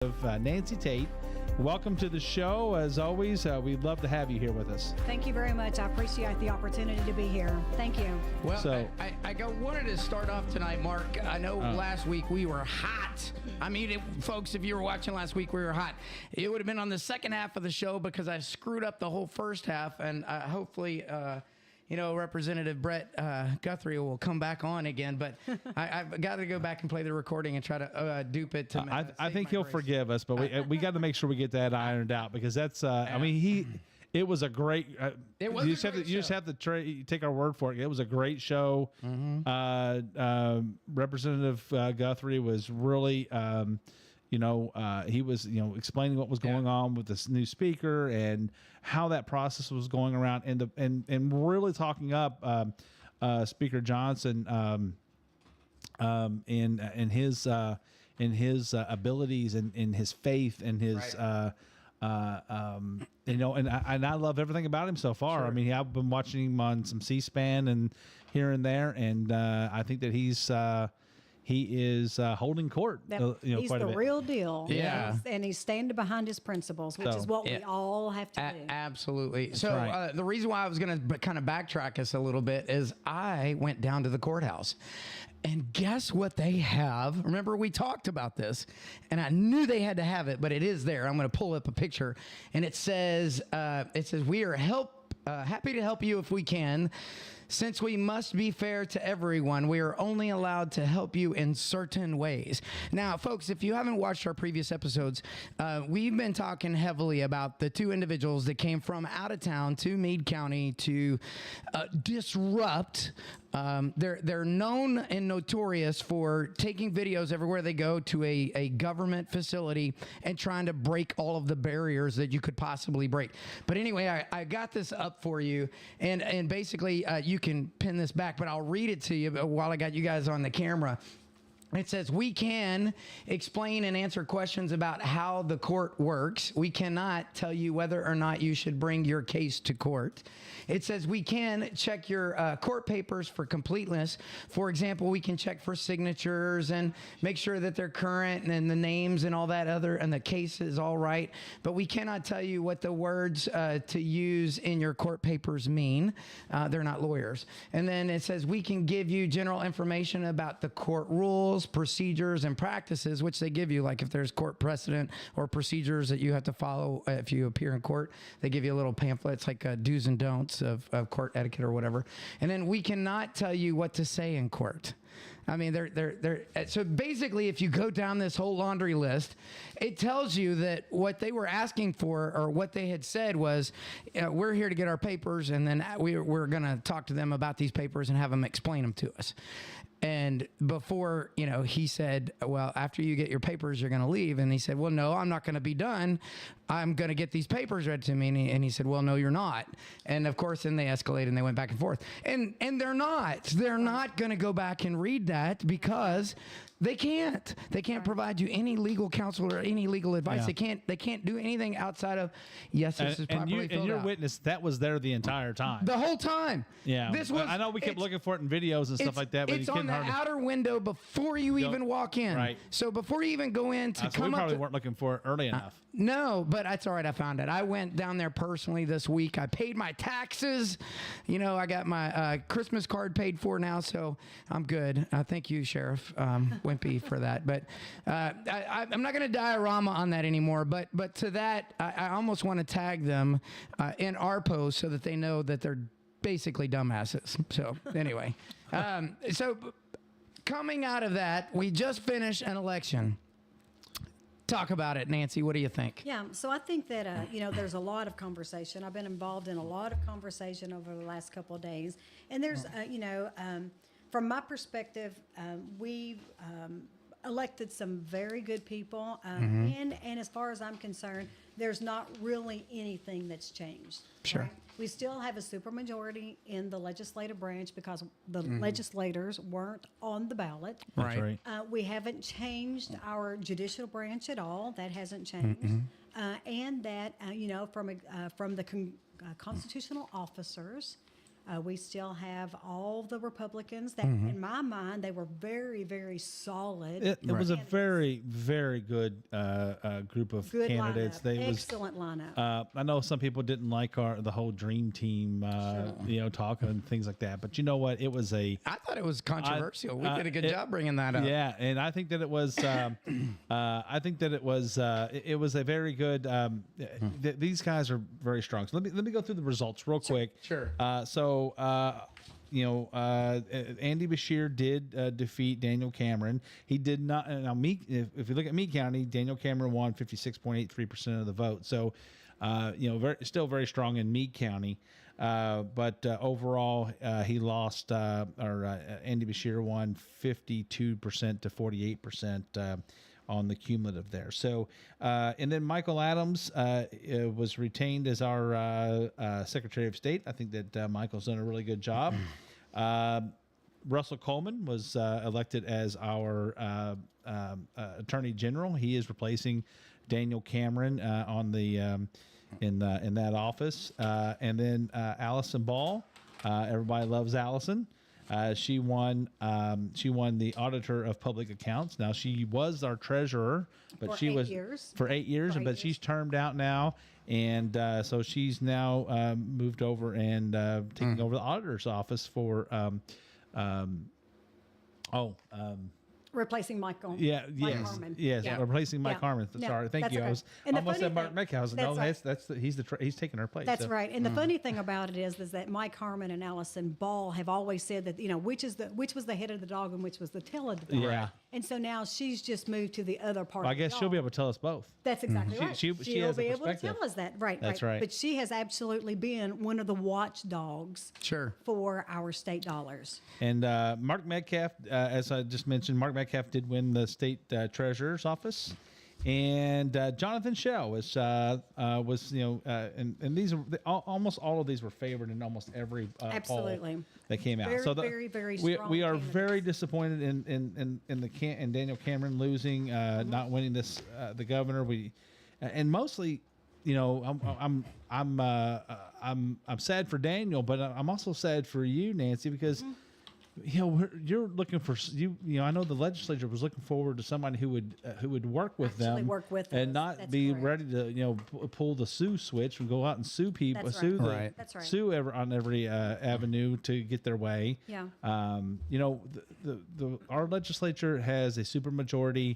of Nancy Tate. Welcome to the show. As always, we'd love to have you here with us. Thank you very much. I appreciate the opportunity to be here. Thank you. Well, I wanted to start off tonight, Mark. I know last week we were hot. I mean, folks, if you were watching last week, we were hot. It would have been on the second half of the show because I screwed up the whole first half, and hopefully Representative Brett Guthrie will come back on again, but I've got to go back and play the recording and try to dupe it to I think he'll forgive us, but we got to make sure we get that ironed out because that's it was a great you just have to take our word for it. It was a great show. Mm-hmm. Representative Guthrie was really he was, explaining what was going on with this new speaker and how that process was going around, and really talking up Speaker Johnson in his abilities and in his faith and his and I love everything about him so far. Sure. I mean, I've been watching him on some C-SPAN and here and there, and I think that he is holding court. He's the real deal. Yeah. And he's standing behind his principles, which is what we all have to do. Absolutely. That's so right. The reason why I was going to kind of backtrack us a little bit is I went down to the courthouse. And guess what they have? Remember, we talked about this, and I knew they had to have it, but it is there. I'm going to pull up a picture, and it says, we are happy to help you if we can. Since we must be fair to everyone, we are only allowed to help you in certain ways. Now, folks, if you haven't watched our previous episodes, we've been talking heavily about the two individuals that came from out of town to Meade County to disrupt. They're known and notorious for taking videos everywhere they go to a government facility and trying to break all of the barriers that you could possibly break. But anyway, I got this up for you, and basically you can pin this back, but I'll read it to you while I got you guys on the camera. It says, we can explain and answer questions about how the court works. We cannot tell you whether or not you should bring your case to court. It says we can check your court papers for completeness. For example, we can check for signatures and make sure that they're current and the names and all that and the case is all right. But we cannot tell you what the words to use in your court papers mean. They're not lawyers. And then it says we can give you general information about the court rules, procedures, and practices, which they give you, like if there's court precedent or procedures that you have to follow if you appear in court. They give you a little pamphlet. It's like do's and don'ts of court etiquette or whatever. And then we cannot tell you what to say in court. I mean, so basically, if you go down this whole laundry list, it tells you that what they were asking for or what they had said was, we're here to get our papers, and then we're going to talk to them about these papers and have them explain them to us. And before, he said, well, after you get your papers, you're going to leave. And he said, well, no, I'm not going to be done. I'm going to get these papers read to me. And he said, well, no, you're not. And of course, then they escalated and they went back and forth. And they're not going to go back and read that because they can't provide you any legal counsel or any legal advice. Yeah. They can't do anything outside of, yes, this is properly filled out. And your witness, that was there the entire time. The whole time. Yeah. I know we kept looking for it in videos and stuff like that, but it's on the outer window before you even walk in. Right. So before you even go in to come we up, probably weren't looking for it early enough. No, but that's all right. I found it. I went down there personally this week. I paid my taxes. I got my Christmas card paid for now, so I'm good. Thank you, Sheriff Wimpy, for that. But I'm not going to diorama on that anymore. But to that, I almost want to tag them in our post so that they know that they're basically dumbasses. So anyway, so coming out of that, we just finished an election. Talk about it, Nancy. What do you think? Yeah, so I think that, there's a lot of conversation. I've been involved in a lot of conversation over the last couple of days. And there's, from my perspective, we've elected some very good people. And as far as I'm concerned, there's not really anything that's changed. Sure. Right? We still have a supermajority in the legislative branch because the legislators weren't on the ballot. Right. We haven't changed our judicial branch at all. That hasn't changed. And that, from the constitutional officers, We still have all the Republicans that, in my mind, they were very, very solid. It was a very, very good group of Good candidates. lineup. Excellent lineup. I know some people didn't like the whole dream team, talking and things like that. But you know what? It was I thought it was controversial. We did a good job bringing that up. Yeah, and I think that it was. It was a very good. These guys are very strong. So let me go through the results real quick. Sure. Andy Beshear did defeat Daniel Cameron. He did not. Now, if you look at Meade County, Daniel Cameron won 56.83% of the vote. So, still very strong in Meade County. But overall, he lost. Andy Beshear won 52% to 48%. On the cumulative there. So, and then Michael Adams was retained as our Secretary of State. I think that Michael's done a really good job. Russell Coleman was elected as our Attorney General. He is replacing Daniel Cameron on the in that office. And then Allison Ball. Everybody loves Allison. She won the Auditor of Public Accounts. Now, she was our treasurer, but For 8 years. For 8 years, For 8 but years. she's termed out now, and so she's now moved over and taking over the auditor's office for Replacing Michael. Yes, Harmon. yes, Yeah. replacing Mike Yeah. Harmon. No, Sorry, thank that's you. okay. I was And the almost funny said Mark thing- Metcalf. No, that's right. he's taking her place. That's so. right. And the funny thing about it is that Mike Harmon and Allison Ball have always said that, which was the head of the dog and which was the tail of the dog. Yeah. And so now she's just moved to the other part. Well, I of the guess she'll be dog. able to tell us both. That's exactly She- right. she She'll has a be able to perspective. tell us that. Right. That's right. But she has absolutely been one of the watchdogs Sure. for our state dollars. And Mark Metcalf, as I just mentioned, Mark Metcalf did win the state treasurer's office, and Jonathan Shell was and these are almost all of these were favored in almost every poll Absolutely. that came out. Very, So very, very we strong are candidates. very disappointed in Daniel Cameron losing, not winning this the governor. And mostly. I'm sad for Daniel, but I'm also sad for you, Nancy, because you're looking for you. I know the legislature was looking forward to somebody who would work with Actually them, work with and us. not That's be correct. ready to pull the sue switch and go out and sue people, That's sue right. Right. That's right. sue on every avenue to get their way. Yeah. Our legislature has a supermajority.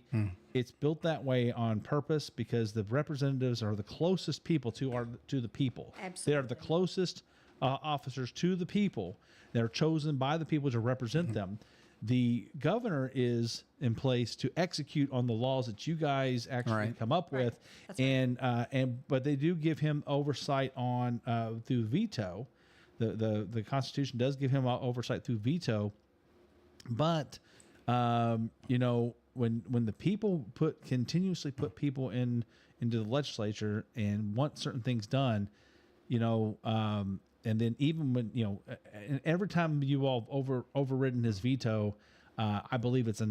It's built that way on purpose because the representatives are the closest people to the people. They are the Absolutely. closest officers to the people. They're chosen by the people to represent them. The governor is in place to execute on the laws that you guys actually Right. come up with, That's right. but they do give him oversight on through veto. The Constitution does give him oversight through veto, but when the people continuously put people into the legislature and want certain things done, and then even when and every time you all overridden his veto, I believe it's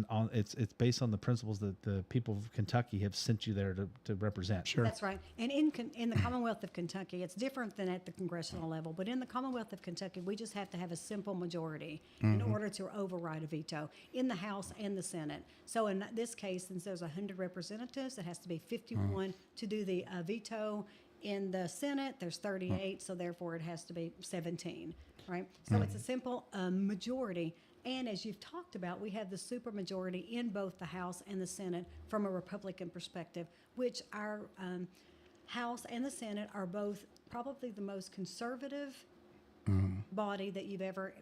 based on the principles that the people of Kentucky have sent you there to represent. Sure. That's right. And in the Commonwealth of Kentucky, it's different than at the congressional level. But in the Commonwealth of Kentucky, we just have to have a simple majority in order to override a veto in the House and the Senate. So in this case, since there's 100 representatives, it has to be 51 to do the veto. In the Senate, there's 38, so therefore it has to be 17, right? So it's a simple majority. And as you've talked about, we have the supermajority in both the House and the Senate from a Republican perspective, which our House and the Senate are both probably the most conservative body that we've ever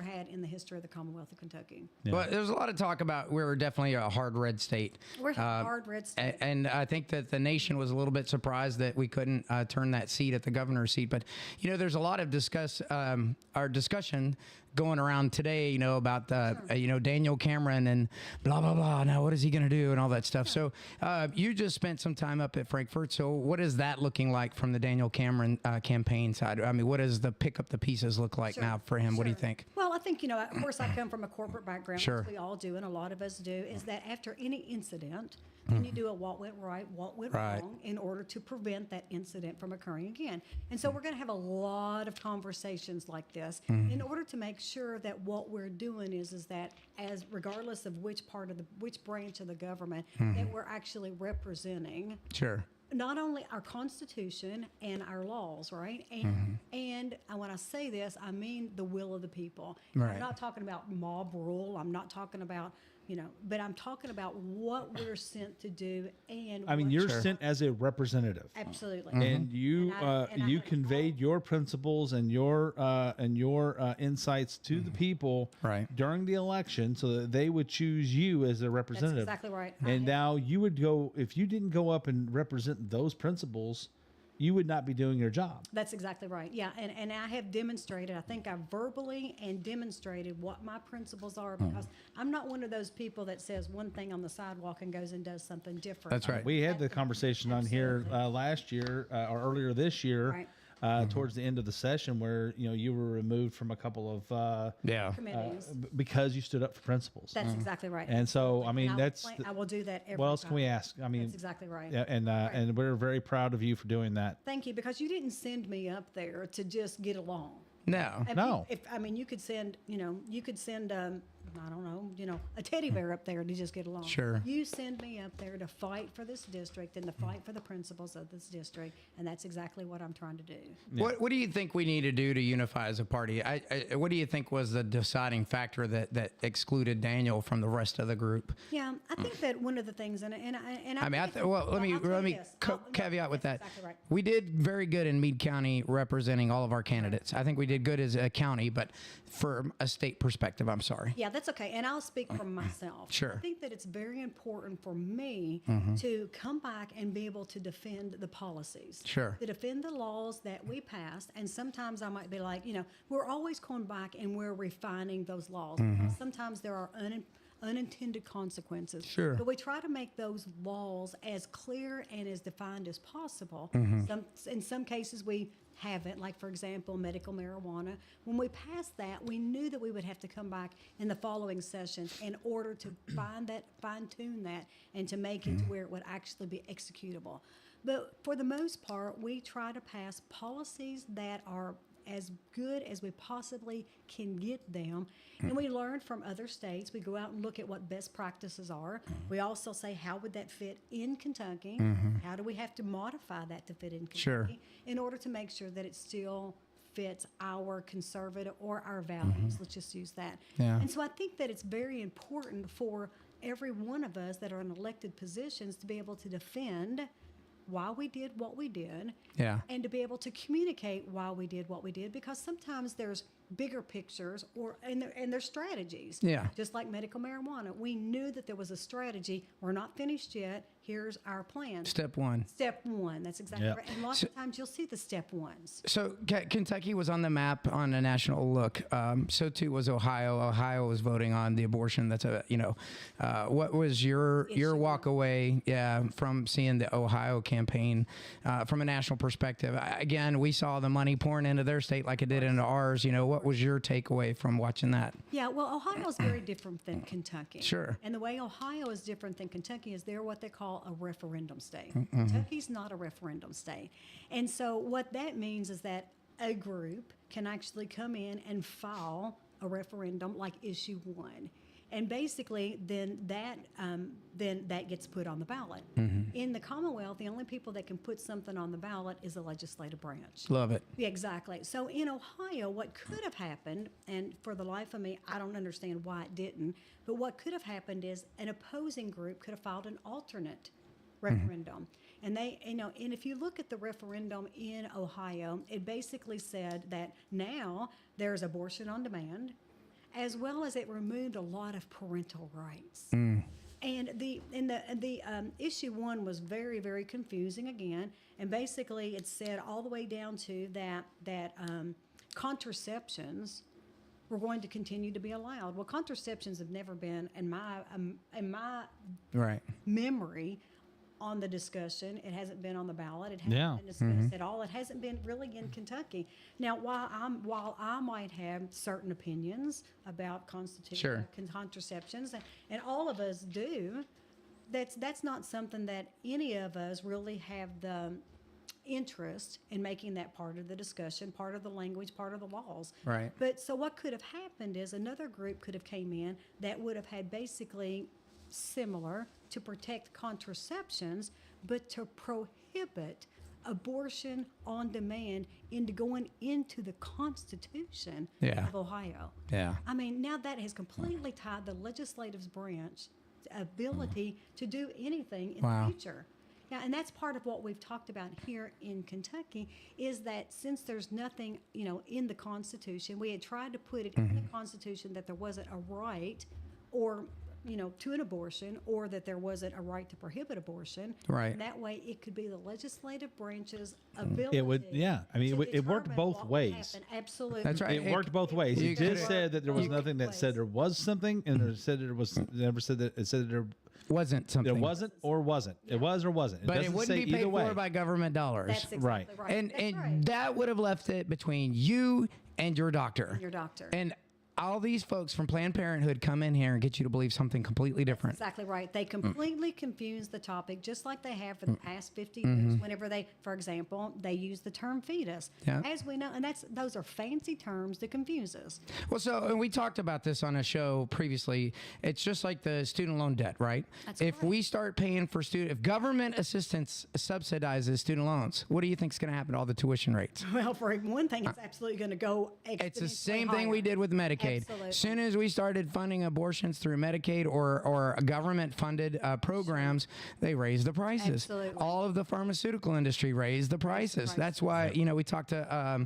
had in the history of the Commonwealth of Kentucky. Yeah. Well, there's a lot of talk about we're definitely a hard red state. We're a hard red state. And I think that the nation was a little bit surprised that we couldn't turn that seat at the governor's seat. But, there's a lot of discussion going around today, about Daniel Cameron and blah, blah, blah. Now, what is he going to do and all that stuff. So you just spent some time up at Frankfurt. So what is that looking like from the Daniel Cameron campaign side? I mean, what does the pick up the pieces look like now for him? What do you think? Well, Well, I think, of course, I come from a corporate background, Sure. which we all do, and a lot of us do, is that after any incident, then you do a what went right, what went Right. wrong, in order to prevent that incident from occurring again. And so we're going to have a lot of conversations like this in order to make sure that what we're doing is that, as regardless of which branch of the government, that we're actually representing Sure. not only our Constitution and our laws, right? And when I say this, I mean the will of the people. Right. I'm not talking about mob rule. I'm not talking about, but I'm talking about what we're sent to do. And I mean, what- you're sent as a representative. absolutely. And you And I you have conveyed your principles and your insights to the people Right. during the election, so that they would choose you as their representative. exactly right. And now you would go, if you didn't go up and represent those principles, you would not be doing your job. That's exactly right. Yeah, and I have demonstrated. I think I verbally and demonstrated what my principles are, because I'm not one of those people that says one thing on the sidewalk and goes and does something different. That's right. We had the conversation on here last year or earlier this year, Right. Towards the end of the session, where you were removed from a couple of Yeah. Committees. because you stood up for principles. That's exactly right. And so, I mean, And that's I will do that every what else time. can we ask? I mean, That's exactly right. yeah, and we're very proud of you for doing that. Thank you, because you didn't send me up there to just get along. No. And No. you could send, I don't know, a teddy bear up there to just get along. Sure. You send me up there to fight for this district and to fight for the principles of this district, and that's exactly what I'm trying to do. What do you think we need to do to unify as a party? What do you think was the deciding factor that excluded Daniel from the rest of the group? Yeah, I think that one of the things, and I mean, think- let me I'll tell you this. caveat with that. That's exactly right. We did very good in Meade County representing all of our candidates. I think we did good as a county, but from a state perspective, I'm sorry. Yeah, that's okay. And I'll speak from myself. Sure. I think that it's very important for me to come back and be able to defend the policies. Sure. To defend the laws that we passed. And sometimes I might be like, we're always going back and we're refining those laws. Sometimes there are unintended consequences. Sure. But we try to make those laws as clear and as defined as possible. In some cases, we haven't. Like, for example, medical marijuana. When we passed that, we knew that we would have to come back in the following sessions in order to fine-tune that, and to make it to where it would actually be executable. But for the most part, we try to pass policies that are as good as we possibly can get them. And we learn from other states. We go out and look at what best practices are. We also say, how would that fit in Kentucky? How do we have to modify that to fit in Kentucky? Sure. In order to make sure that it still fits our conservative or our values. Let's just use that. Yeah. And so I think that it's very important for every one of us that are in elected positions to be able to defend why we did what we did, Yeah. and to be able to communicate why we did what we did, because sometimes there's bigger pictures and there's strategies. Yeah. Just like medical marijuana. We knew that there was a strategy. We're not finished yet. Here's our plan. Step one. Step one. That's exactly Yep. right. And lots of times you'll see the step ones. So Kentucky was on the map on a national look. So too was Ohio. Ohio was voting on the abortion. That's what was your walk away? Yeah, from seeing the Ohio campaign from a national perspective. Again, we saw the money pouring into their state like it did into ours. What was your takeaway from watching that? Yeah, well, Ohio is very different than Kentucky. Sure. And the way Ohio is different than Kentucky is they're what they call a referendum state. Kentucky's not a referendum state. And so what that means is that a group can actually come in and file a referendum like issue one. And basically, then that gets put on the ballot. In the Commonwealth, the only people that can put something on the ballot is the legislative branch. Love it. Yeah, exactly. So in Ohio, what could have happened, and for the life of me, I don't understand why it didn't, but what could have happened is an opposing group could have filed an alternate referendum. And and if you look at the referendum in Ohio, it basically said that now there's abortion on demand, as well as it removed a lot of parental rights. And the issue one was very, very confusing again. And basically it said all the way down to that contraceptions were going to continue to be allowed. Well, contraceptions have never been, in my Right. memory, on the discussion. It hasn't been on the ballot. It hasn't been discussed at all. It hasn't been really in Kentucky. Now, while I might have certain opinions about contraceptions, and all of us do, that's not something that any of us really have the interest in making that part of the discussion, part of the language, part of the laws. Right. But so what could have happened is another group could have came in that would have had basically similar to protect contraceptions, but to prohibit abortion on demand into going into the Constitution of Ohio. Yeah. I mean, now that has completely tied the legislative branch ability to do anything in the future. Yeah, and that's part of what we've talked about here in Kentucky is that since there's nothing, in the Constitution, we had tried to put it in the Constitution that there wasn't a right or to an abortion, or that there wasn't a right to prohibit abortion. Right. And that way, it could be the legislative branch's ability. It would, I mean, it worked both ways. Absolutely. That's right. It worked both ways. It just said that there was nothing that said there was something, and it said there was never said that it said that there wasn't something. There wasn't or wasn't. It was or wasn't. But it wouldn't be paid for by government dollars. That's exactly right. And that would have left it between you and your doctor. Your doctor. And all these folks from Planned Parenthood come in here and get you to believe something completely different. That's exactly right. They completely confuse the topic, just like they have for the past 50 years. Whenever they, for example, they use the term fetus. Yeah. As we know, and those are fancy terms to confuse us. Well, and we talked about this on a show previously. It's just like the student loan debt, right? That's if right. we start paying for if government assistance subsidizes student loans, what do you think is going to happen to all the tuition rates? Well, for one thing, it's absolutely going to go exponentially It's the same higher. thing we did with Medicaid. Absolutely. As soon as we started funding abortions through Medicaid or government-funded programs, they raised the prices. Absolutely. All of the pharmaceutical industry raised the prices. That's why we talked to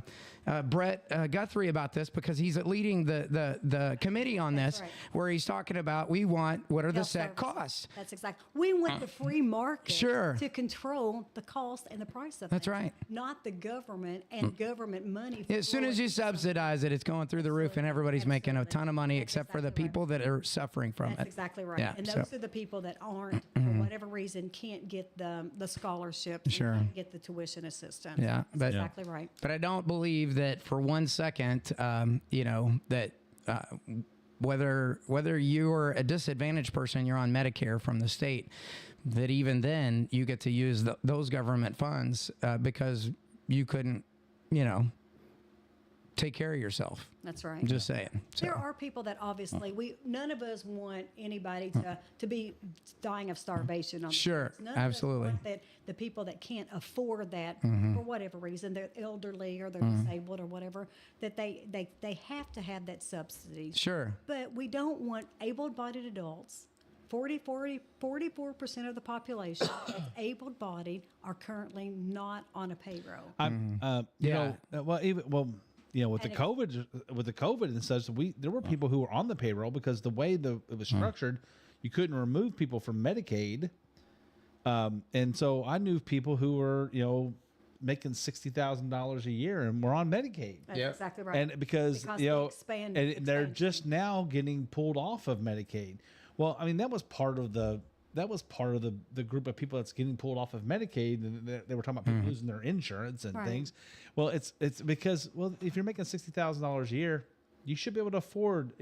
Brett Guthrie about this, because he's leading the committee on this, right. where he's talking about what are the Health set services. costs. That's exactly. We want the free market Sure. to control the cost and the price of That's things, right. not the government and government money. As soon as you subsidize it, it's going through the roof, and everybody's making a ton of money, except for the people that are suffering from That's it. exactly right. Yeah, And so- those are the people that aren't, for whatever reason, can't get the scholarships, Sure. can't get the tuition assistance. Yeah, That's but- exactly right. But I don't believe that for 1 second, that whether you're a disadvantaged person, you're on Medicare from the state, that even then you get to use those government funds because you couldn't, take care of yourself. That's right. I'm just saying. So, There are people that obviously none of us want anybody to be dying of starvation. On the Sure, streets. None absolutely. Of us want that the people that can't afford that for whatever reason, they're elderly or they're disabled or whatever, that they have to have that subsidy. sure. But we don't want able-bodied adults. 44% of the population that's able-bodied are currently not on a payroll. With the COVID and such, there were people who were on the payroll because the way it was structured, you couldn't remove people from Medicaid, and so I knew people who were making $60,000 a year and were on Medicaid. That's exactly right. And because the they're expansion. just now getting pulled off of Medicaid. Well, I mean that was part of the group of people that's getting pulled off of Medicaid. And they were talking about people losing their insurance and Right. things. Well, it's because if you're making $60,000 a year, you should be able to afford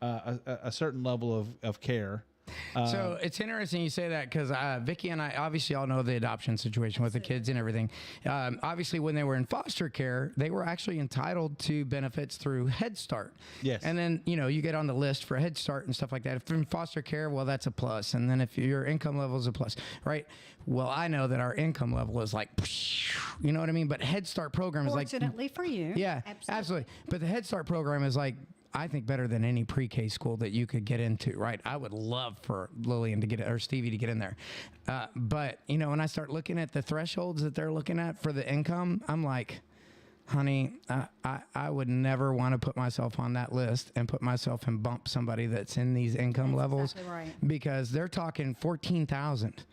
a certain level of care. So it's interesting you say that, because Vicki and I obviously all know the adoption situation with the kids and everything. Obviously, when they were in foster care, they were actually entitled to benefits through Head Start. Yes. And then, you get on the list for Head Start and stuff like that. If you're in foster care, well, that's a plus. And then if your income level is a plus, right? Well, I know that our income level is like, you know what I mean? But Head Start program is like... Fortunately for you. Yeah, absolutely. But the Head Start program is like, I think, better than any pre-K school that you could get into, right? I would love for Lillian to get or Stevie to get in there. But, when I start looking at the thresholds that they're looking at for the income, I'm like, honey, I would never want to put myself on that list and put myself and bump somebody that's in these income levels, exactly right. because they're talking 14,000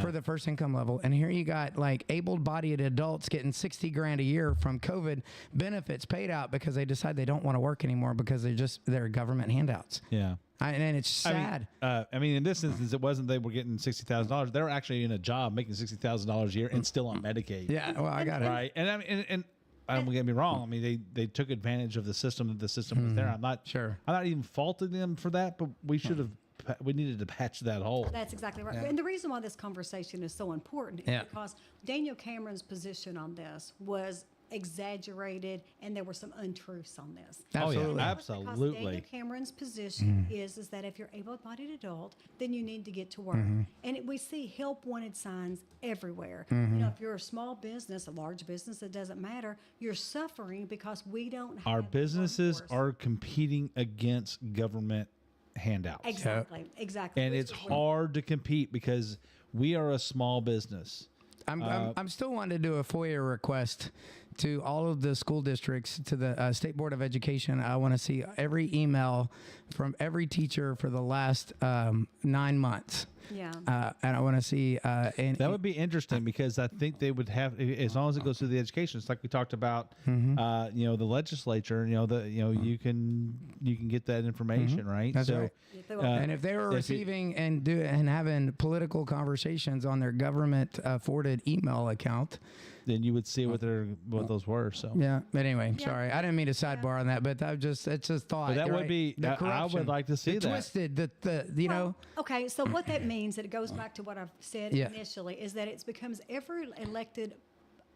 for the first income level, and here you got like able-bodied adults getting 60 grand a year from COVID benefits paid out because they decide they don't want to work anymore because they're government handouts. Yeah. And it's sad. I mean, in this instance, it wasn't they were getting $60,000. They were actually in a job making $60,000 a year and still on Medicaid. Yeah, well, I got it. Right. And I mean, and don't get me wrong. I mean, they took advantage of the system that the system was there. I'm not even faulting them for that, but we needed to patch that hole. That's exactly right. And the reason why this conversation is so important is because Daniel Cameron's position on this was exaggerated, and there were some untruths on this. Absolutely. Oh, yeah, absolutely. Because Daniel Cameron's position is that if you're able-bodied adult, then you need to get to work. And we see help wanted signs everywhere. You know, if you're a small business, a large business, it doesn't matter. You're suffering because we don't have Our the businesses workforce. are competing against government handouts. Exactly. And Which it's is hard to compete because we are a small business. I'm still wanting to do a FOIA request to all of the school districts, to the State Board of Education. I want to see every email from every teacher for the last 9 months. Yeah. And I want to see. And That would be interesting because I think they would have, as long as it goes through the education. It's like we talked about, you know, the legislature. You know, you can get that information, right? That's right. And if they were receiving and having political conversations on their government forwarded email account, then you would see what those were. So yeah. But anyway, sorry, I didn't mean to sidebar on that, but it's just thought. But that would be. The I would like to see the that. Twisted. You know. Okay, so what that means, that it goes back to what I've said initially, is that it becomes every elected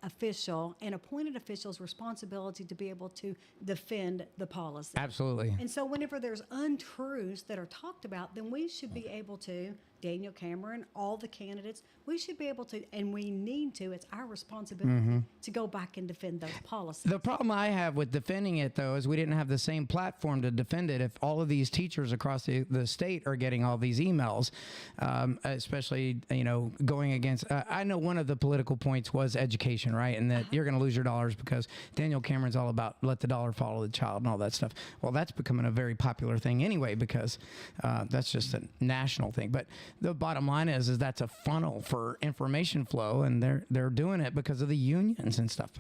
official and appointed official's responsibility to be able to defend the policy. Absolutely. And so whenever there's untruths that are talked about, then we should be able to, Daniel Cameron, all the candidates, we should be able to, and we need to, it's our responsibility to go back and defend those policies. The problem I have with defending it, though, is we didn't have the same platform to defend it. If all of these teachers across the state are getting all these emails, especially, you know, going against, I know one of the political points was education, right? And that you're going to lose your dollars because Daniel Cameron's all about let the dollar follow the child and all that stuff. Well, that's becoming a very popular thing anyway, because that's just a national thing. But the bottom line is that's a funnel for information flow, and they're doing it because of the unions and stuff.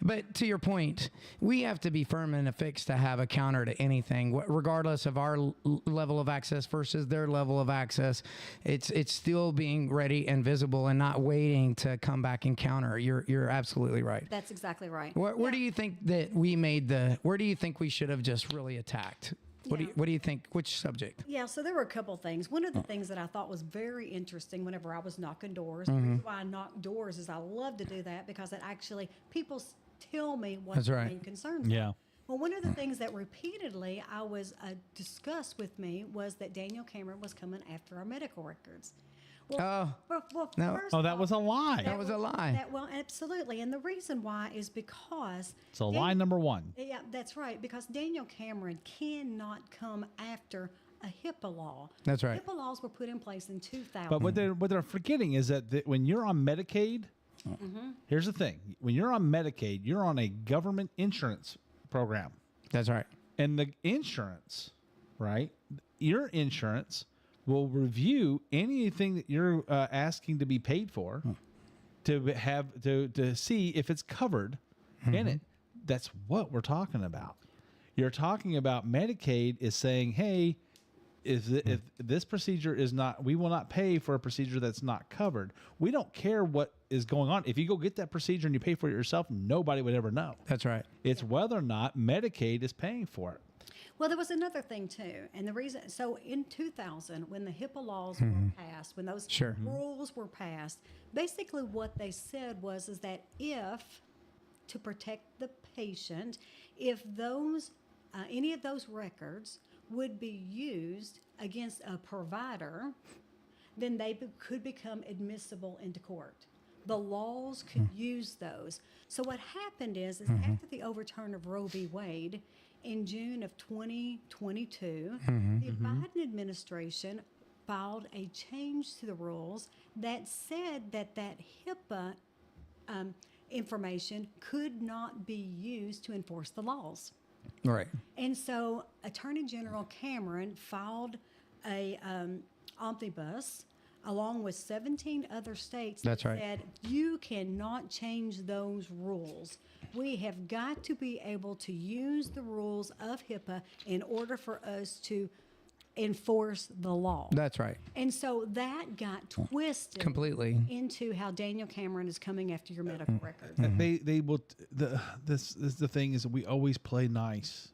But to your point, we have to be firm and affixed to have a counter to anything, regardless of our level of access versus their level of access. It's still being ready and visible and not waiting to come back and counter. You're absolutely right. That's exactly right. Where do you think that we made where do you think we should have just really attacked? What do you think? Which subject? Yeah, so there were a couple things. One of the things that I thought was very interesting whenever I was knocking doors, the reason why I knock doors is I love to do that because it actually, people tell me what their main concerns are. Well, one of the things that repeatedly I was discussed with me was that Daniel Cameron was coming after our medical records. Well, no. That was a lie. That was a lie. Well, absolutely. And the reason why is because... It's a lie number one. Yeah, that's right. Because Daniel Cameron cannot come after a HIPAA law. That's right. HIPAA laws were put in place in 2000. But what they're forgetting is that when you're on Medicaid, here's the thing. When you're on Medicaid, you're on a government insurance program. That's right. And the insurance, right? Your insurance will review anything that you're asking to be paid for to see if it's covered in it. That's what we're talking about. You're talking about Medicaid is saying, hey, if this procedure is not, we will not pay for a procedure that's not covered. We don't care what is going on. If you go get that procedure and you pay for it yourself, nobody would ever know. That's right. It's whether or not Medicaid is paying for it. Well, there was another thing too, and the reason. So in 2000, when the HIPAA laws were passed, when those rules were passed, basically what they said was that if, to protect the patient, if those any of those records would be used against a provider, then they could become admissible into court. The laws could use those. So what happened is after the overturn of Roe v. Wade, in June of 2022, the Biden administration filed a change to the rules that said that HIPAA information could not be used to enforce the laws. Right. And so Attorney General Cameron filed a omnibus along with 17 other states That's that right. said you cannot change those rules. We have got to be able to use the rules of HIPAA in order for us to enforce the law. That's right. And so that got twisted Completely. into how Daniel Cameron is coming after your medical records. They will. This is the thing is that we always play nice.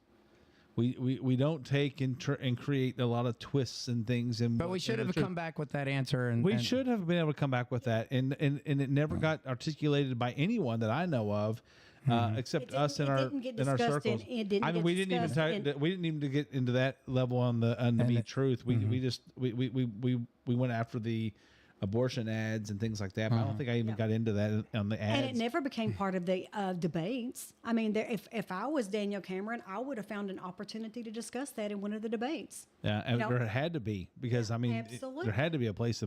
We don't take and create a lot of twists and things. And But we should have come back with that answer. And we should have been able to come back with that, and it never got articulated by anyone that I know of, except us in our circles. We didn't even get into that level on the Be Truth. We went after the abortion ads and things like that. But I don't think I even got into that on the ads. And it never became part of the debates. I mean, if I was Daniel Cameron, I would have found an opportunity to discuss that in one of the debates. Yeah, and there had to be, because there had to be a place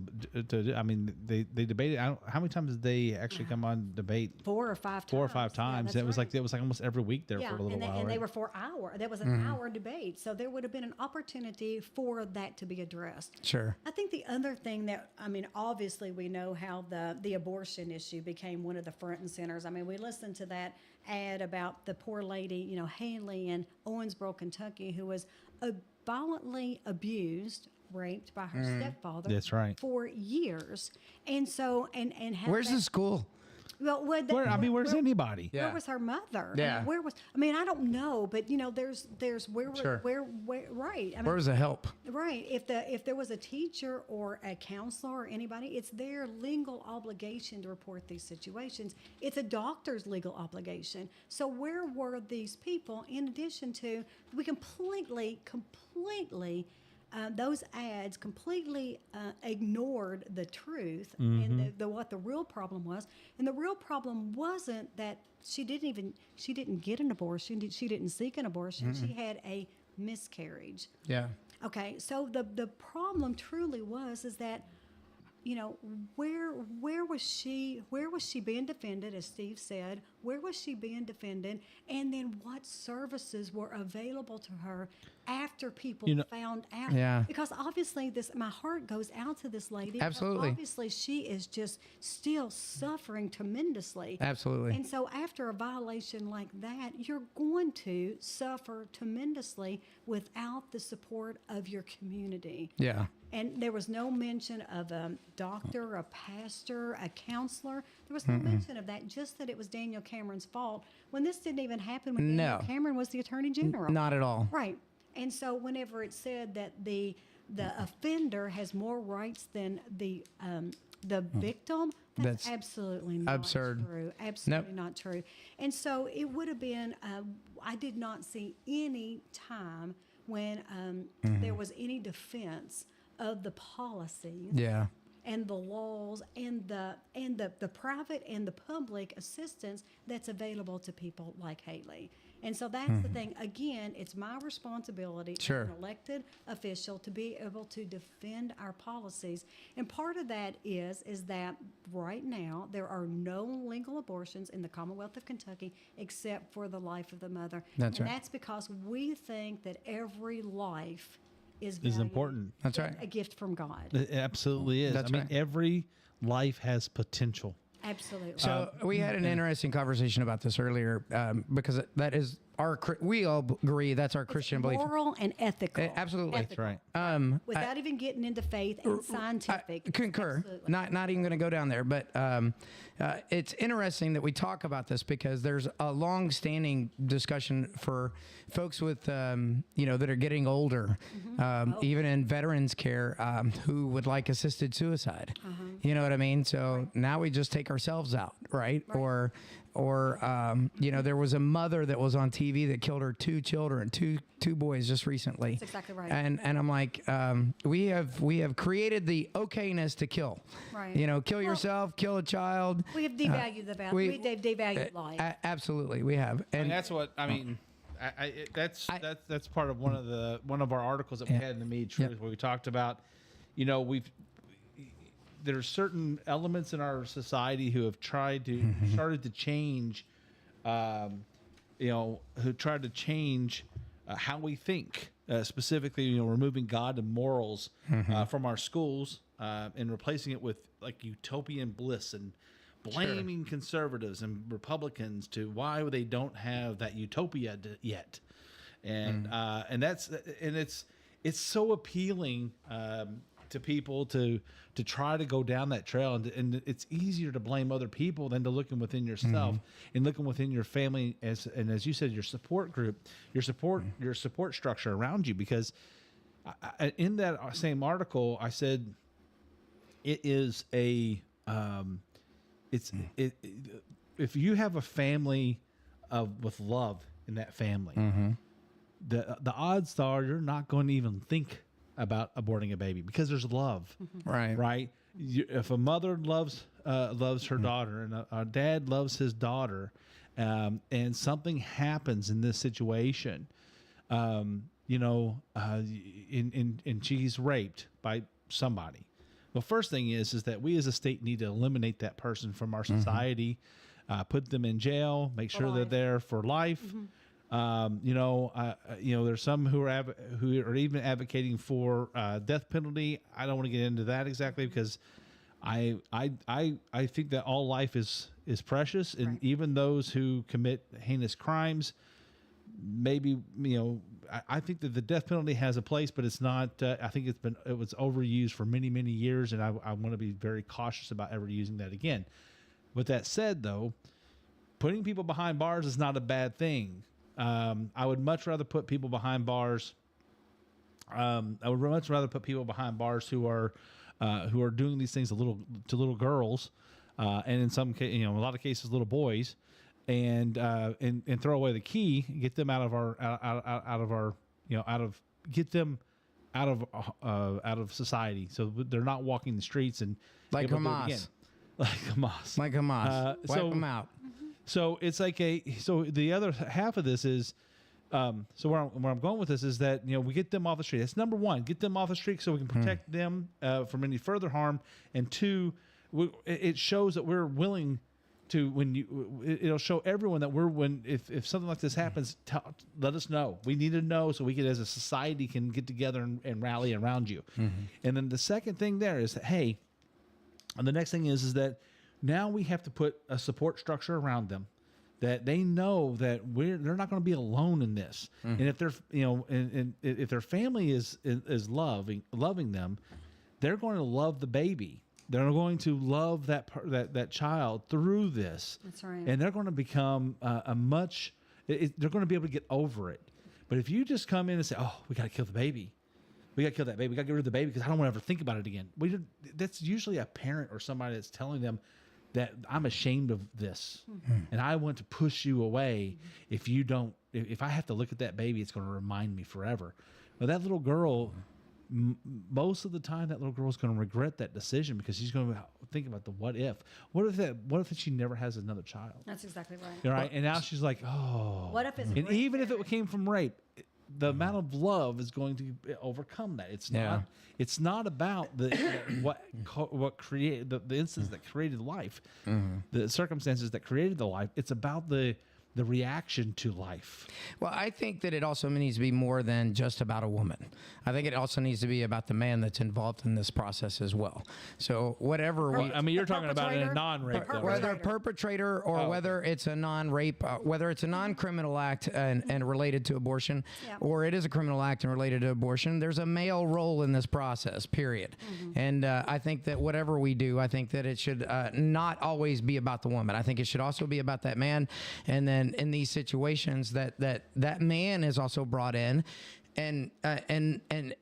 to. I mean, they debated. How many times did they actually come on debate? 4 or 5 times. 4 or 5 times. Yeah, it was like almost every week there for a little while. And right? they were for hour. That was an hour debate. So there would have been an opportunity for that to be addressed. Sure. I think the other thing that, obviously we know how the abortion issue became one of the front and centers. I mean, we listened to that ad about the poor lady, Haley in Owensboro, Kentucky, who was violently abused, raped by her stepfather. That's right. For years. And so, and how Where's the school? Well, where's anybody? Yeah. Where was her mother? Yeah. I don't know, but there's Sure. where right. Where was the help? Right. If there was a teacher or a counselor or anybody, it's their legal obligation to report these situations. It's a doctor's legal obligation. So where were these people? In addition to, we completely those ads completely ignored the truth and what the real problem was. And the real problem wasn't that she didn't get an abortion. She didn't seek an abortion. She had a miscarriage. Yeah. Okay, so the problem truly is that, where was she being defended, as Steve said? Where was she being defended? And then what services were available to her after people found out? Yeah. Because obviously my heart goes out to this lady. Absolutely. Obviously she is just still suffering tremendously. Absolutely. And so after a violation like that, you're going to suffer tremendously without the support of your community. Yeah. And there was no mention of a doctor, a pastor, a counselor. There was no mention of that, just that it was Daniel Cameron's fault, when this didn't even happen when Daniel Cameron was the Attorney General. Not at all. Right. And so whenever it said that the offender has more rights than the victim, that's absolutely not absurd. True. Absolutely not true. And so it would have been, I did not see any time when there was any defense of the policies and the laws and the private and the public assistance that's available to people like Haley. And so that's the thing. Again, it's my responsibility as an elected official to be able to defend our policies. And part of that is that right now there are no legal abortions in the Commonwealth of Kentucky except for the life of the mother. That's right. That's because we think that every life is important. That's right. A gift from God. It absolutely is. That's right. Every life has potential. Absolutely. So we had an interesting conversation about this earlier because that is we all agree that's our Christian belief. Moral and ethical. Absolutely. Ethical. That's right. Without even getting into faith and scientific. I concur. Absolutely. Not even going to go down there, but it's interesting that we talk about this because there's a long-standing discussion for folks with that are getting older, even in veterans care, who would like assisted suicide. You know what I mean? So now we just take ourselves out, right? Or there was a mother that was on TV that killed her 2 children, two boys just recently. That's exactly right. And I'm like, we have created the okayness to kill. Right. Kill yourself, kill a child. We have devalued the value. We've devalued life. Absolutely, we have. And that's what I mean. That's part of one of our articles that we had in the Me Truth, where we talked about, there's certain elements in our society who have tried to started to change, who tried to change how we think, specifically, removing God and morals from our schools and replacing it with like utopian bliss and blaming conservatives and Republicans to why they don't have that utopia yet, and it's so appealing to people to try to go down that trail, and it's easier to blame other people than to looking within yourself and looking within your family as you said, your support group, your support structure around you. Because in that same article, I said it is if you have a family with love in that family, the odds are you're not going to even think about aborting a baby because there's love, right? If a mother loves her daughter and a dad loves his daughter, and something happens in this situation, and she's raped by somebody. The first thing is that we as a state need to eliminate that person from our society, put them in jail, make sure they're there for life. There's some who are even advocating for death penalty. I don't want to get into that exactly because I think that all life is precious, and even those who commit heinous crimes, maybe I think that the death penalty has a place, but it's not. I think it was overused for many years, and I want to be very cautious about ever using that again. With that said, though, putting people behind bars is not a bad thing. I would much rather put people behind bars. I would much rather put people behind bars who are doing these things to little girls, and in some cases, a lot of cases, little boys, and throw away the key, get them out of society, so they're not walking the streets and like Hamas. Wipe them out. So it's like so the other half of this is, so where I'm going with this is that, we get them off the street. That's number one, get them off the street so we can protect them from any further harm. And two, it shows that we're willing to, it'll show everyone that if something like this happens, let us know. We need to know so we can, as a society, can get together and rally around you. And then the second thing there is that, hey, and the next thing is that now we have to put a support structure around them that they know that they're not going to be alone in this. And if they're, and if their family is loving them, they're going to love the baby. They're going to love that child through this. That's right. And they're going to become they're going to be able to get over it. But if you just come in and say, "Oh, we got to kill the baby. We got to kill that baby. We got to get rid of the baby because I don't want to ever think about it again." That's usually a parent or somebody that's telling them that I'm ashamed of this, and I want to push you away. If you don't, if I have to look at that baby, it's going to remind me forever. Well, that little girl, most of the time, that little girl is going to regret that decision because she's going to think about the what if. What if she never has another child? That's exactly right. Right, and now she's like, oh. What if it's and even if it came from rape, the amount of love is going to overcome that. It's not. It's not about what created the instance that created life, the circumstances that created the life. It's about the reaction to life. Well, I think that it also needs to be more than just about a woman. I think it also needs to be about the man that's involved in this process as well. So whatever you're talking about in a non-rape, whether a perpetrator or whether it's a non-rape, whether it's a non-criminal act and related to abortion, or it is a criminal act and related to abortion, there's a male role in this process, period. And I think that whatever we do, I think that it should not always be about the woman. I think it should also be about that man. And then in these situations that man is also brought in and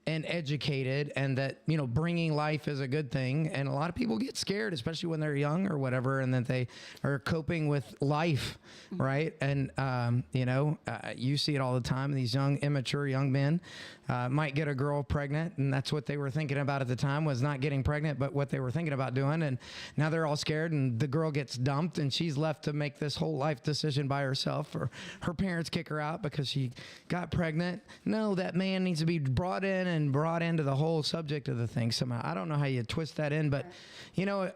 educated, and that bringing life is a good thing. And a lot of people get scared, especially when they're young or whatever, and that they are coping with life, right? And you see it all the time. These immature young men might get a girl pregnant, and that's what they were thinking about at the time, was not getting pregnant, but what they were thinking about doing. And now they're all scared, and the girl gets dumped, and she's left to make this whole life decision by herself, or her parents kick her out because she got pregnant. No, that man needs to be brought in and brought into the whole subject of the thing somehow. I don't know how you twist that in, but you know,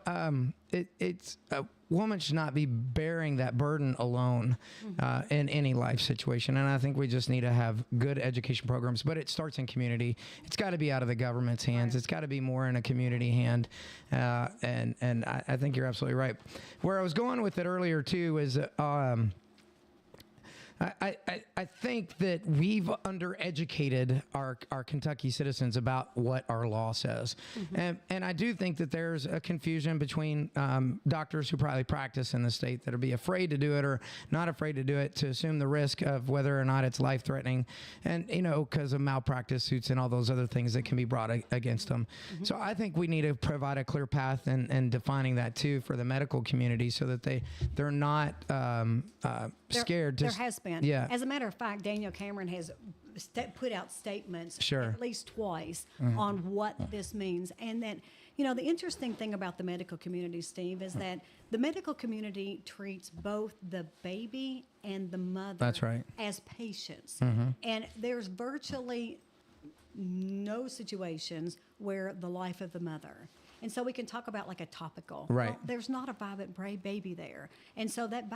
it's a woman should not be bearing that burden alone in any life situation. And I think we just need to have good education programs, but it starts in community. It's got to be out of the government's hands. It's got to be more in a community hand. And I think you're absolutely right. Where I was going with it earlier too is, I think that we've undereducated our Kentucky citizens about what our law says. And I do think that there's a confusion between doctors who probably practice in the state that will be afraid to do it or not afraid to do it, to assume the risk of whether or not it's life-threatening, and, you know, because of malpractice suits and all those other things that can be brought against them. So I think we need to provide a clear path and defining that too for the medical community, so that they're not scared. There has been. Yeah. As a matter of fact, Daniel Cameron has put out statements at least twice on what this means. And that, you know, the interesting thing about the medical community, Steve, is that the medical community treats both the baby and the mother as patients. And there's virtually no situations where the life of the mother. And so we can talk about like a topical. Right. Well, there's not a vibrant baby there. And so that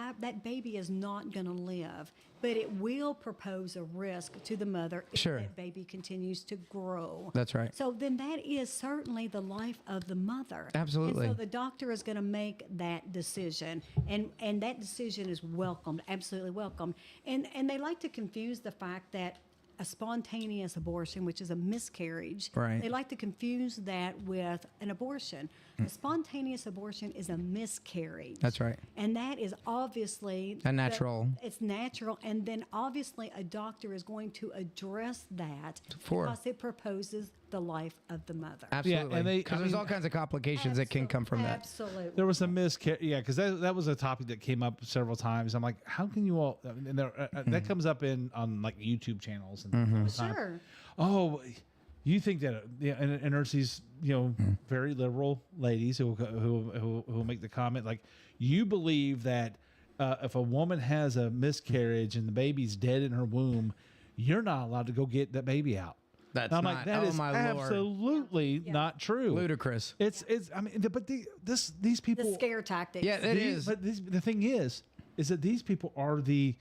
baby is not going to live, but it will propose a risk to the mother if that baby continues to grow. That's right. So then that is certainly the life of the mother. Absolutely. And so the doctor is going to make that decision, and that decision is welcomed, absolutely welcomed. And they like to confuse the fact that a spontaneous abortion, which is a miscarriage. Right. They like to confuse that with an abortion. A spontaneous abortion is a miscarriage. That's right. And that is obviously natural. It's natural, and then obviously a doctor is going to address that because it proposes the life of the mother. Absolutely. Yeah, because there's all kinds of complications that can come from that. Absolutely. There was a miscarriage. Yeah, because that was a topic that came up several times. I'm like, how can you all? And that comes up on like YouTube channels and all the time. Sure. Oh, you think that? And there's these very liberal ladies who will make the comment like, you believe that if a woman has a miscarriage and the baby's dead in her womb, you're not allowed to go get that baby out. That's I'm not, like, that is absolutely not true. Ludicrous. It's. I mean, but these people. The scare tactics. Yeah, it is. But the thing is that these people are the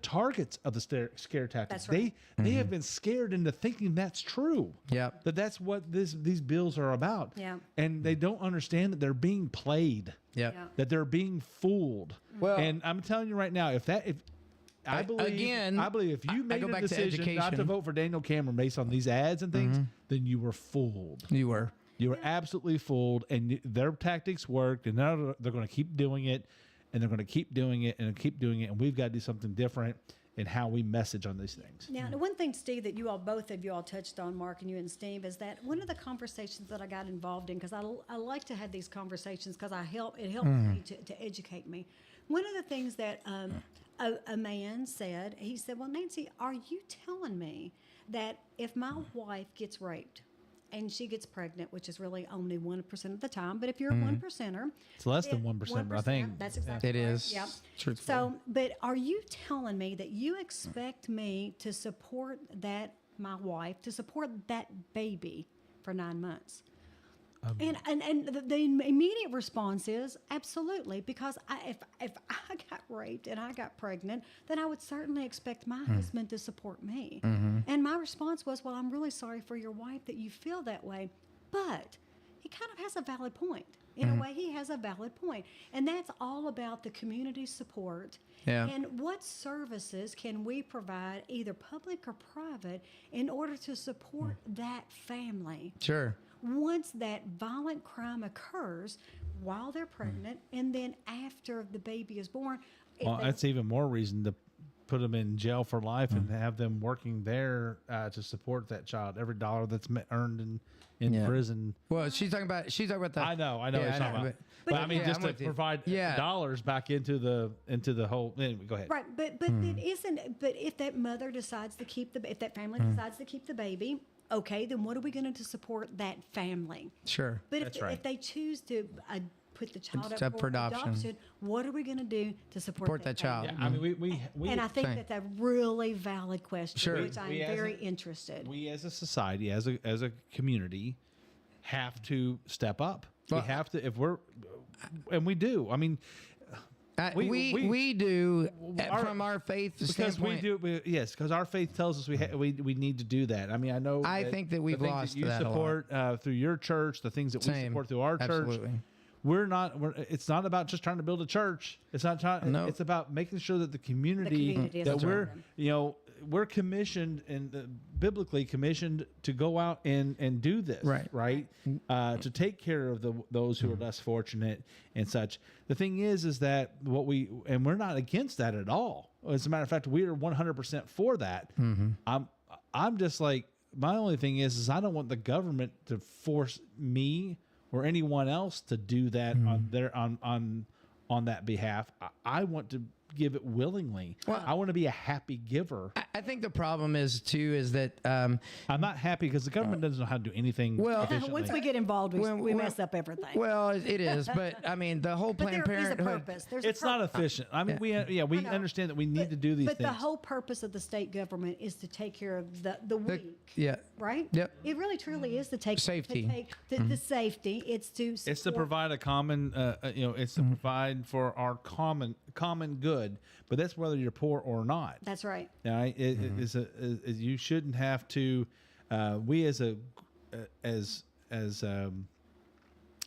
targets of the scare tactics. That's right. They have been scared into thinking that's true. Yep. That's what these bills are about. Yeah. And they don't understand that they're being played. Yep. Yeah. That they're being fooled. Well, and I'm telling you right now, I believe if you made a decision not to vote for Daniel Cameron based on these ads and things, then you were fooled. You were Absolutely fooled, and their tactics worked, and now they're going to keep doing it, and they're going to keep doing it, and keep doing it, and we've got to do something different in how we message on these things. Now, the one thing, Steve, that both of you all touched on, Mark and you and Steve, is that one of the conversations that I got involved in, because I like to have these conversations because it helps me to educate me. One of the things that a man said, he said, well, Nancy, are you telling me that if my wife gets raped and she gets pregnant, which is really only 1% of the time, but if you're a 1%er. It's less than 1%, I think. That's exactly it right. is. Yep. Truthfully. So, but are you telling me that you expect me to support my wife, to support that baby for 9 months? And the immediate response is absolutely, because if I got raped and I got pregnant, then I would certainly expect my husband to support me. And my response was, well, I'm really sorry for your wife that you feel that way, but he kind of has a valid point. In a way, he has a valid point. And that's all about the community support. Yeah. And what services can we provide, either public or private, in order to support that family? Sure. Once that violent crime occurs while they're pregnant and then after the baby is born. Well, that's even more reason to put them in jail for life and have them working there to support that child. Every dollar that's earned in prison. Well, she's talking about the. I know what you're talking about. But I mean, just to provide dollars back into the whole. Anyway, go ahead. Right, but it isn't. But if that mother decides to keep if that family decides to keep the baby, okay, then what are we going to support that family? Sure. But if they choose to put the child It's up up for for adoption. what are we going to do to support that child. Yeah, I mean, we And I think Same. that's a really valid question, Sure. which I'm We as very a- interested. we as a society, as a community, have to step up. Well, we have to, if we're, and we do. I mean, We do from our faith because standpoint. yes, because our faith tells us we need to do that. I mean, I know. I think that we've the things lost that you that a lot. support through your church, the things that we Same. support through our church. Absolutely. It's not about just trying to build a church. It's not trying. No. It's about making sure that the community, community is that we're, supported. we're commissioned and biblically commissioned to go out and do this, Right. to take care of those who are less fortunate and such. The thing is that we're not against that at all. As a matter of fact, we are 100% for that. I'm just like, my only thing is I don't want the government to force me or anyone else to do that on that behalf. I want to give it willingly. Well, I want to be a happy giver. I think the problem is that I'm not happy because the government doesn't know how to do anything well, efficiently. Once we get involved, we mess up everything. well, it is, but I mean the whole but Planned there is a Parenthood. purpose. There's It's a not purpose. efficient. I mean, we know. understand that we need to do these But things. the whole purpose of the state government is to take care of the weak. Yeah. Right? Yep. It really truly is to take Safety. the safety. It's to It's to support- provide a common, it's to provide for our common good, but that's whether you're poor or not. That's right. All right, you shouldn't have to. We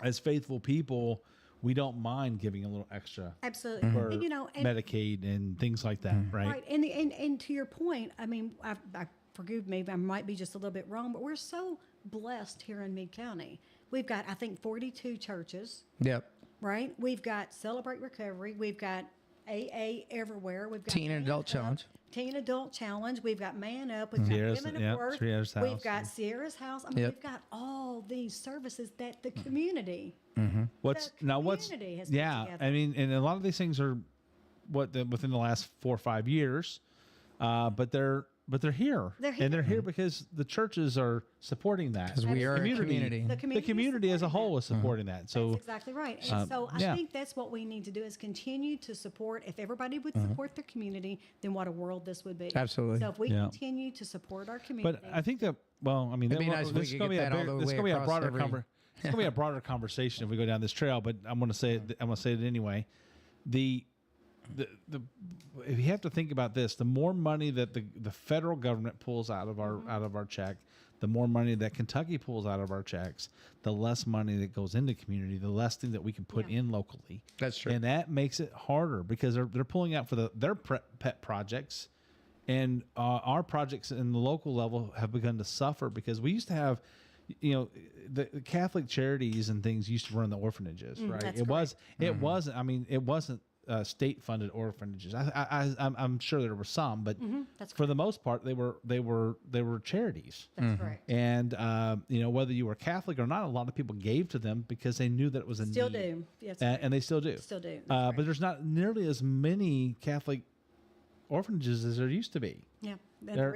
as faithful people, we don't mind giving a little extra Absolutely. for And, and Medicaid and things like that, right? right. And to your point, I mean, I forgive me, I might be just a little bit wrong, but we're so blessed here in Meade County. We've got, I think, 42 churches, Yep. right? We've got Celebrate Recovery. We've got AA everywhere. We've got Teen and Man Adult Up, Challenge. Teen Adult Challenge. We've got Man Up. We've got Sierra's- Women yeah, of Worth. Sierra's We've House, got yeah. Sierra's House. I mean, Yep. we've got all these services that the community. What's The now? What's community has put yeah? together. I mean, and a lot of these things are within the last 4 or 5 years, but they're here. They're And they're here. here because the churches are supporting that. Because we are a community. The The community, community as a whole is Mm-hmm. supporting that. So That's exactly right. And so I yeah. think that's what we need to do is continue to support. If everybody would Mm-hmm. support their community, then what a world this would be. Absolutely. So if we Yeah. continue to support our community, But I think that, well, I mean, It'd be nice if we this is could going to get be a that all big, the this is way going to be a across broader every- it's going to be a broader conversation if we go down this trail. But I'm going to say it. I'm going to say it anyway. The if you have to think about this, the more money that the federal government pulls out of our check, the more money that Kentucky pulls out of our checks, the less money that goes into community, the less thing that we can put in locally. That's true. And that makes it harder because they're pulling out for their pet projects. And our projects in the local level have begun to suffer because we used to have, the Catholic charities and things used to run the orphanages, right? that's It correct. wasn't. I mean, it wasn't state-funded orphanages. I'm sure there were some, but that's for the most part, they were charities. that's correct. And whether you were Catholic or not, a lot of people gave to them because they knew that it was a Still need. do. Yes. And they still do. Still do. That's But right. there's not nearly as many Catholic orphanages as there used to be. Yeah, and There-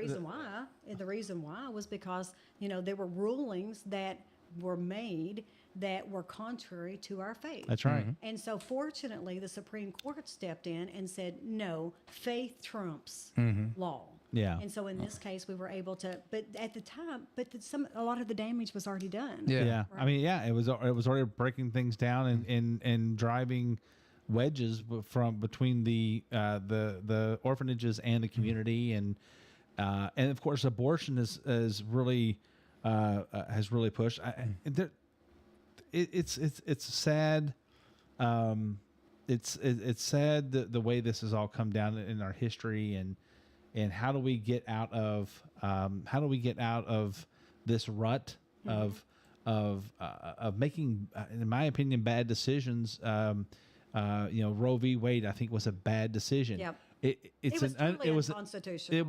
the reason why was because there were rulings that were made that were contrary to our faith. That's right. And so, fortunately, the Supreme Court stepped in and said, "No, faith trumps law." Yeah. And so, in this case, we were able to. But at the time, a lot of the damage was already done. Yeah. I mean, it was already breaking things down and driving wedges from between the orphanages and the community, and of course abortion is really has really pushed. It's sad. It's sad the way this has all come down in our history, and how do we get out of this rut of making, in my opinion, bad decisions. Roe v. Wade, I think, was a bad decision. Yep. It's It was totally unconstitutional.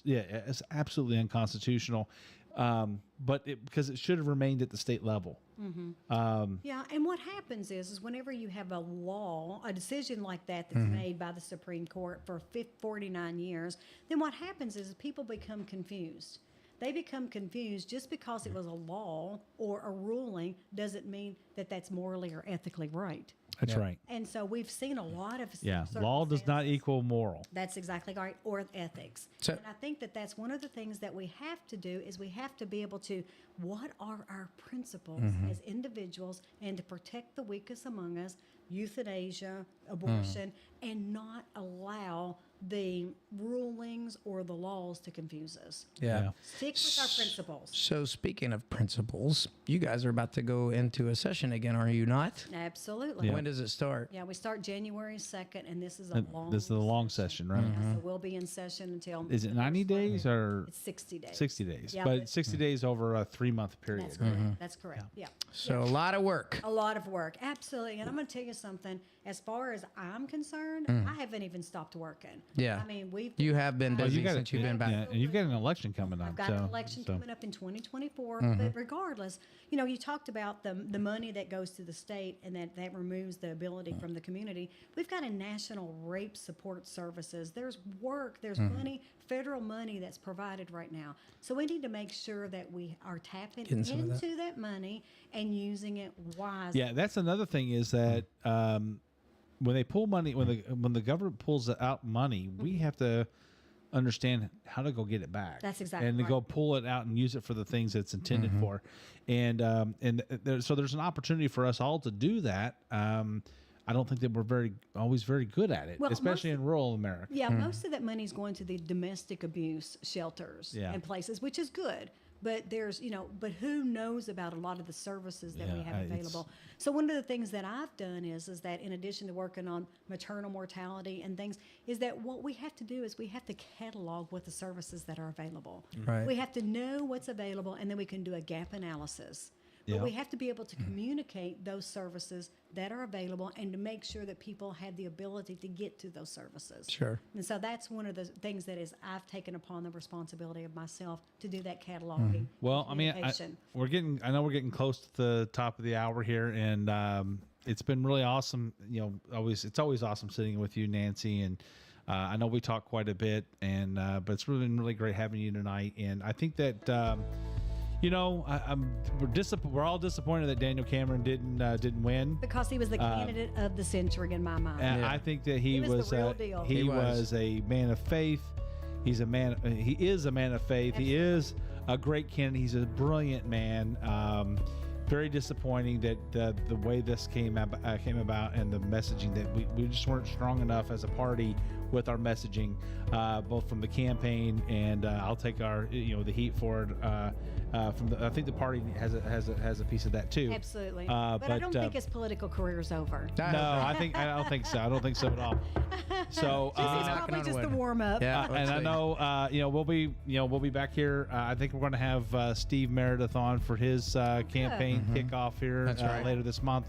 It's absolutely unconstitutional. But because it should have remained at the state level. Yeah, and what happens is whenever you have a decision like that that's made by the Supreme Court for 49 years, then what happens is people become confused. they become confused. Just because it was a law or a ruling doesn't mean that that's morally or ethically right. That's right. And so we've seen a lot of law does not equal moral. That's exactly right, or ethics. So- and I think that that's one of the things that we have to do is we have to be able to, what are our principles as individuals, and to protect the weakest among us, euthanasia, abortion, and not allow the rulings or the laws to confuse us. Yeah. Stick with our principles. So speaking of principles, you guys are about to go into a session again, are you not? Absolutely. When does it start? Yeah, we start January 2nd, and this is a long This is the long session, right? Yeah, so we'll be in session until... Is it 90 days or It's 60 days. 60 days? Yeah, but but- 60 days over a 3-month period. That's correct. That's correct. Yeah. So a lot of work. A lot of work. Absolutely. And I'm going to tell you something. As far as I'm concerned, I haven't even stopped working. Yeah. I mean, You have been busy since you've been back. Yeah, and you've got an election coming up. I've got an election coming up in 2024. But regardless, you talked about the money that goes to the state and that removes the ability from the community. We've got a national rape support services. There's work. There's money, federal money that's provided right now. So we need to make sure that we are tapping Getting some of into that money and using it wisely. Yeah, that's another thing is that when they pull money, when the government pulls out money, we have to understand how to go get it back. That's exactly and to right. go pull it out and use it for the things it's intended for, and so there's an opportunity for us all to do that. I don't think that we're always very good at it, Well, especially in rural America. Yeah, most of that money is going to the domestic abuse shelters Yeah. and places, which is good. But there's, but who knows about a lot of the services that we Yeah, have available? So one of the things that I've done is that in addition to working on maternal mortality and things, is that what we have to do is we have to catalog what the services that are available. Right. We have to know what's available, and then we can do a gap analysis. But Yeah. we have to be able to communicate those services that are available and to make sure that people have the ability to get to those services. Sure. And so that's one of the things that is I've taken upon the responsibility of myself to do that cataloging. Well, I mean, communication. I know we're getting close to the top of the hour here, and it's been really awesome. It's always awesome sitting with you, Nancy, and I know we talk quite a bit, and but it's been really great having you tonight. And I think that we're all disappointed that Daniel Cameron didn't win. Because he was the candidate of the century in my mind. And I think that he was the real deal. He was a man of faith. He is a man of faith. Absolutely. He is a great candidate. He's a brilliant man. Very disappointing that the way this came about and the messaging that we just weren't strong enough as a party with our messaging, both from the campaign and I'll take our the heat for it. I think the party has a piece of that too. Absolutely. But I don't think his political career is over. No, I don't think so. I don't think so at all. So This is probably just the warm up. Yeah. and I know we'll be back here. I think we're going to have Steve Meredith on for his campaign kickoff here later this month.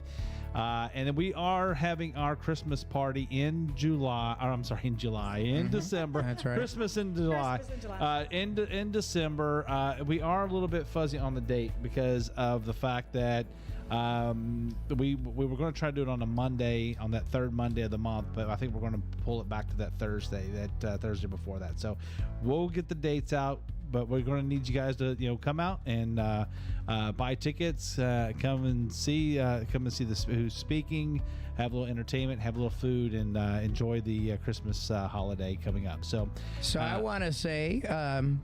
And then we are having our Christmas party in July. Or I'm sorry, in December. That's right. Christmas in July. Christmas in July. In December. We are a little bit fuzzy on the date because of the fact that we were going to try to do it on a Monday, on that third Monday of the month, but I think we're going to pull it back to that Thursday, Thursday before that. So we'll get the dates out. But we're going to need you guys to come out and buy tickets, come and see who's speaking, have a little entertainment, have a little food, and enjoy the Christmas holiday coming up. So I want to say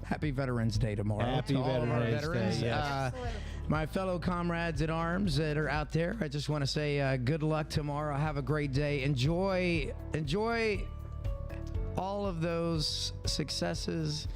Happy Veterans Day tomorrow. Happy to all of our Veterans veterans. Day, yes. Absolutely. My fellow comrades at arms that are out there, I just want to say good luck tomorrow. Have a great day. Enjoy all of those successes,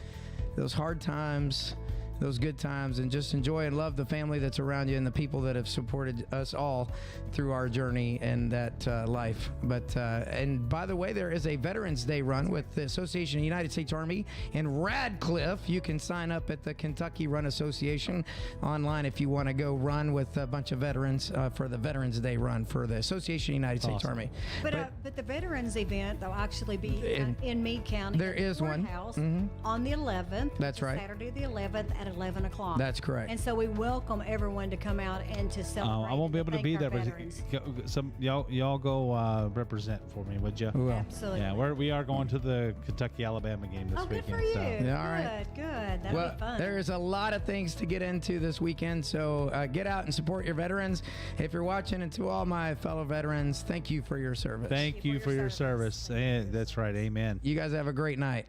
those hard times, those good times, and just enjoy and love the family that's around you and the people that have supported us all through our journey and that life. But and by the way, there is a Veterans Day run with the Association of the United States Army in Radcliffe. You can sign up at the Kentucky Run Association online if you want to go run with a bunch of veterans for the Veterans Day run for the Association of the United States Army. But the veterans event will actually be in Meade County. There at the is one. courthouse on the 11th. That's right. Saturday the 11th at 11 o'clock. That's correct. And so we welcome everyone to come out and to celebrate. I won't be able to and be thank there, our but veterans. some y'all go represent for me, would you? We will. Absolutely. Yeah, we are going to the Kentucky-Alabama game this Oh, good weekend. for you. So. Yeah, all right. Good. That'll be fun. There's a lot of things to get into this weekend, so get out and support your veterans. If you're watching, and to all my fellow veterans, thank you for your service. Thank you for your service. And that's right. Amen. You guys have a great night.